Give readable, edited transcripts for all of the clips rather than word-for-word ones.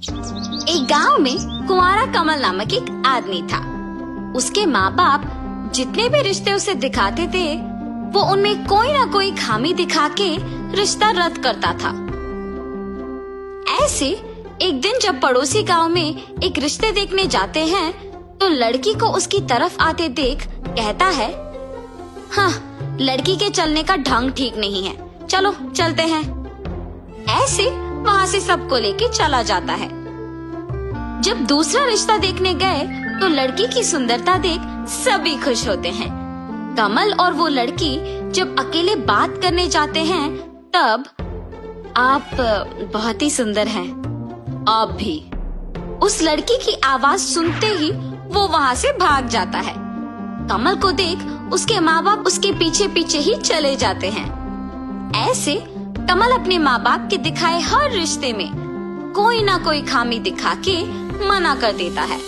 एक गांव में कुंवारा कमल नामक एक आदमी था। उसके माँ बाप जितने भी रिश्ते उसे दिखाते थे वो उनमें कोई ना कोई खामी दिखा के रिश्ता रद्द करता था। ऐसे एक दिन जब पड़ोसी गांव में एक रिश्ते देखने जाते हैं तो लड़की को उसकी तरफ आते देख कहता है, हाँ, लड़की के चलने का ढंग ठीक नहीं है, चलो चलते हैं। ऐसे वहाँ से सबको लेके चला जाता है। जब दूसरा रिश्ता देखने गए तो लड़की की सुंदरता देख सभी खुश होते हैं। कमल और वो लड़की जब अकेले बात करने जाते हैं तब, आप बहुत ही सुंदर हैं, आप भी। उस लड़की की आवाज सुनते ही वो वहाँ से भाग जाता है। कमल को देख उसके माँ बाप उसके पीछे पीछे ही चले जाते हैं। ऐसे कमल अपने माँ बाप के दिखाए हर रिश्ते में कोई ना कोई खामी दिखा के मना कर देता है।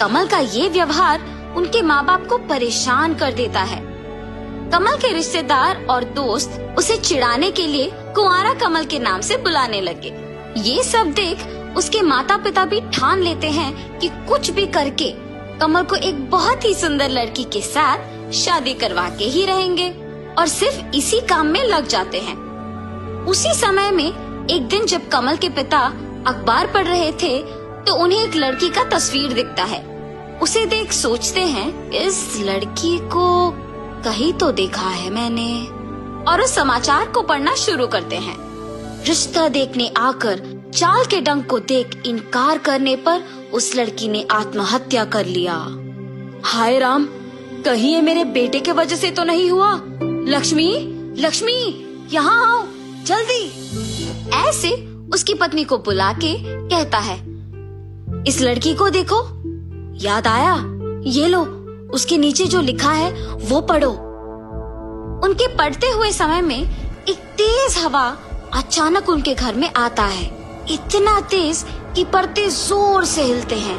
कमल का ये व्यवहार उनके माँ बाप को परेशान कर देता है। कमल के रिश्तेदार और दोस्त उसे चिढ़ाने के लिए कुंवारा कमल के नाम से बुलाने लगे। ये सब देख उसके माता पिता भी ठान लेते हैं कि कुछ भी करके कमल को एक बहुत ही सुंदर लड़की के साथ शादी करवा के ही रहेंगे और सिर्फ इसी काम में लग जाते हैं। उसी समय में एक दिन जब कमल के पिता अखबार पढ़ रहे थे तो उन्हें एक लड़की का तस्वीर दिखता है। उसे देख सोचते हैं, इस लड़की को कहीं तो देखा है मैंने, और उस समाचार को पढ़ना शुरू करते हैं। रिश्ता देखने आकर चाल के डंग को देख इनकार करने पर उस लड़की ने आत्महत्या कर लिया। हाय राम, कहीं ये मेरे बेटे के वजह से तो नहीं हुआ। लक्ष्मी, लक्ष्मी, यहाँ आओ जल्दी। ऐसे उसकी पत्नी को बुला के कहता है, इस लड़की को देखो, याद आया, ये लो, उसके नीचे जो लिखा है वो पढ़ो। उनके पढ़ते हुए समय में एक तेज हवा अचानक उनके घर में आता है। इतना तेज कि पर्दे जोर से हिलते हैं,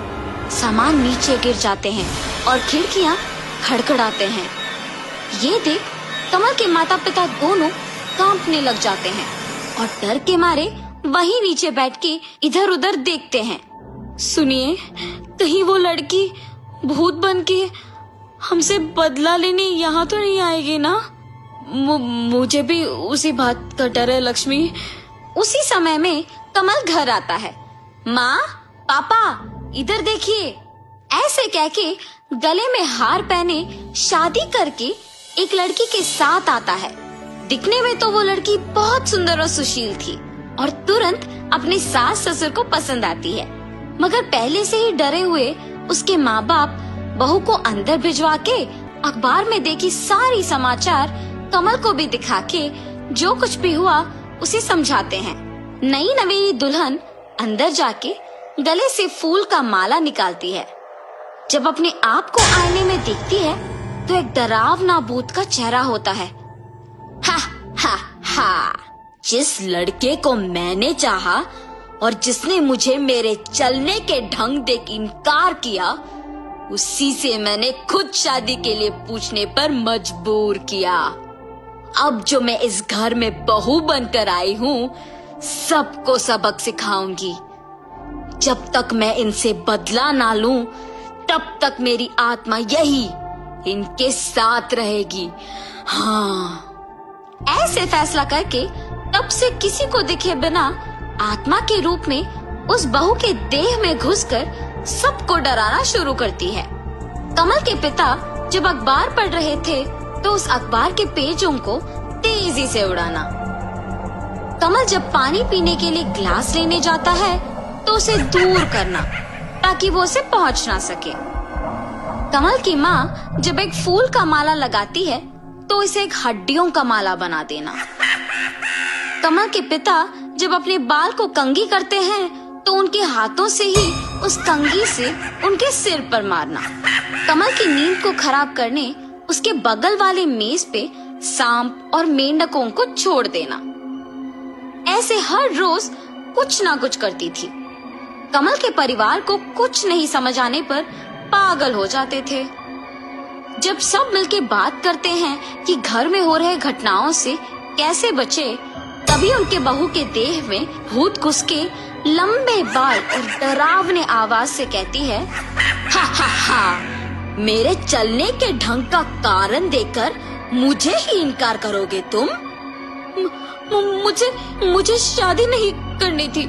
सामान नीचे गिर जाते हैं और खिड़कियां खड़खड़ाते हैं। ये देख कमल के माता पिता दोनों कांपने लग जाते हैं और डर के मारे वहीं नीचे बैठ के इधर उधर देखते हैं। सुनिए, कहीं वो लड़की भूत बन के हमसे बदला लेने यहाँ तो नहीं आएगी ना? मुझे भी उसी बात का डर है लक्ष्मी। उसी समय में कमल घर आता है। माँ, पापा, इधर देखिए। ऐसे कह के गले में हार पहने शादी करके एक लड़की के साथ आता है। दिखने में तो वो लड़की बहुत सुंदर और सुशील थी और तुरंत अपने सास ससुर को पसंद आती है, मगर पहले से ही डरे हुए उसके माँ बाप बहू को अंदर भिजवा के अखबार में देखी सारी समाचार कमल को भी दिखा के जो कुछ भी हुआ उसे समझाते हैं। नई नवेली दुल्हन अंदर जाके गले से फूल का माला निकालती है। जब अपने आप को आईने में देखती है तो एक डरावना भूत का चेहरा होता है। हा हा हा, जिस लड़के को मैंने चाहा और जिसने मुझे मेरे चलने के ढंग देख इनकार किया, उसी से मैंने खुद शादी के लिए पूछने पर मजबूर किया। अब जो मैं इस घर में बहू बनकर आई हूँ, सबको सबक सिखाऊंगी। जब तक मैं इनसे बदला ना लूं, तब तक मेरी आत्मा यही इनके साथ रहेगी। हाँ। ऐसे फैसला करके तब से किसी को दिखे बिना आत्मा के रूप में उस बहू के देह में घुसकर सबको डराना शुरू करती है। कमल के पिता जब अखबार पढ़ रहे थे तो उस अखबार के पेजों को तेजी से उड़ाना। कमल जब पानी पीने के लिए ग्लास लेने जाता है तो उसे दूर करना ताकि वो उसे पहुंच ना सके। कमल की माँ जब एक फूल का माला लगाती है तो इसे एक हड्डियों का माला बना देना। कमल के पिता जब अपने बाल को कंघी करते हैं तो उनके हाथों से ही उस कंघी से उनके सिर पर मारना। कमल की नींद को खराब करने उसके बगल वाले मेज पे सांप और मेंढकों को छोड़ देना। ऐसे हर रोज कुछ ना कुछ करती थी। कमल के परिवार को कुछ नहीं समझ आने पर पागल हो जाते थे। जब सब मिलके बात करते हैं कि घर में हो रहे घटनाओं से कैसे बचे, तभी उनके बहू के देह में भूत घुस के लंबे बाल और डरावने आवाज से कहती है, हा हा हा, मेरे चलने के ढंग का कारण देकर मुझे ही इनकार करोगे तुम? मुझे शादी नहीं करनी थी,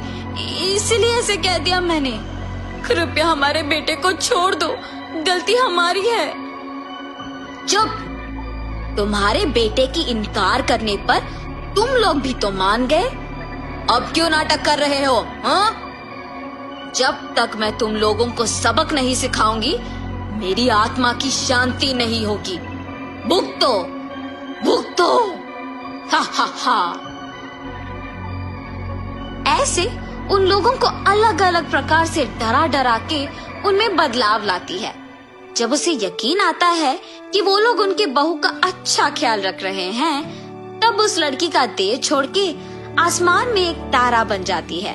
इसलिए ऐसे कह दिया मैंने। कृपया हमारे बेटे को छोड़ दो, गलती हमारी है। चुप! तुम्हारे बेटे की इनकार करने पर तुम लोग भी तो मान गए। अब क्यों नाटक कर रहे हो? हाँ? जब तक मैं तुम लोगों को सबक नहीं सिखाऊंगी, मेरी आत्मा की शांति नहीं होगी। भुगतो, भुगतो! हा हा हा। ऐसे उन लोगों को अलग अलग प्रकार से डरा डरा के उनमें बदलाव लाती है। जब उसे यकीन आता है कि वो लोग उनके बहू का अच्छा ख्याल रख रहे हैं, तब उस लड़की का देह छोड़ के आसमान में एक तारा बन जाती है।